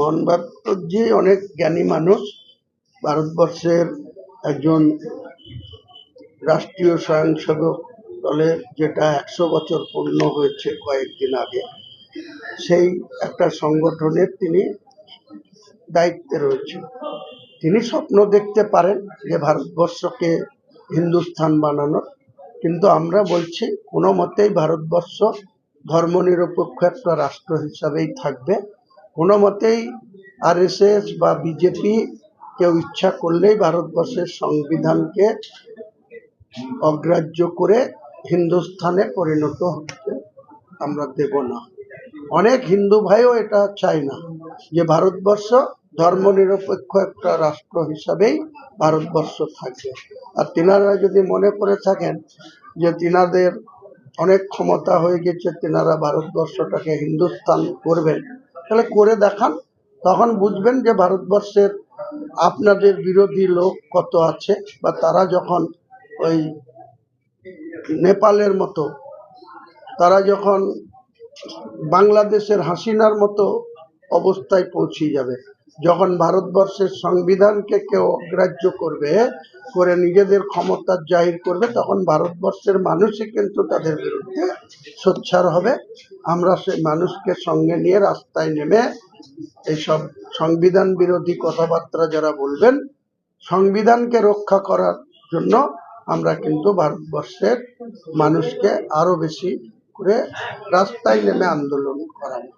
মোহন ভারদ্বাজ অনেক জ্ঞানী মানুষ। ভারতবর্ষের একজন রাষ্ট্রীয় স্বয়ংসেবক দলের, যেটা 100 বছর পূর্ণ হয়েছে কয়েকদিন আগে, সেই একটা সংগঠনের তিনি দায়িত্বে রয়েছেন। তিনি স্বপ্ন দেখতে পারেন যে ভারতবর্ষকে হিন্দুস্থান বানানোর, কিন্তু আমরা বলছি কোনো মতেই ভারতবর্ষ ধর্মনিরপেক্ষ একটা রাষ্ট্র হিসাবেই থাকবে। কোনো মতেই আরএসএস বা বিজেপি কেউ ইচ্ছা করলেই ভারতবর্ষের সংবিধানকে অগ্রাহ্য করে হিন্দুস্থানে পরিণত হতে আমরা দেব না। অনেক হিন্দু ভাইও এটা চায় না যে ভারতবর্ষ ধর্মনিরপেক্ষ একটা রাষ্ট্র হিসাবেই ভারতবর্ষ থাকবে। আর তিনারা যদি মনে করে থাকেন যে তিনাদের অনেক ক্ষমতা হয়ে গেছে, তিনারা ভারতবর্ষটাকে হিন্দুস্তান করবেন, তাহলে করে দেখান। তখন বুঝবেন যে ভারতবর্ষের আপনাদের বিরোধী লোক কত আছে, বা তারা যখন ওই নেপালের মতো, তারা যখন বাংলাদেশের হাসিনার মতো অবস্থায় পৌঁছে যাবে, যখন ভারতবর্ষের সংবিধানকে কেউ অগ্রাহ্য করবে, করে নিজেদের ক্ষমতা জাহির করবে, তখন ভারতবর্ষের মানুষই কিন্তু তাদের বিরুদ্ধে সোচ্চার হবে। আমরা সেই মানুষকে সঙ্গে নিয়ে রাস্তায় নেমে এইসব সংবিধান বিরোধী কথাবার্তা যারা বলবেন, সংবিধানকে রক্ষা করার জন্য আমরা কিন্তু ভারতবর্ষের মানুষকে আরো বেশি করে রাস্তায় নেমে আন্দোলন করাবো।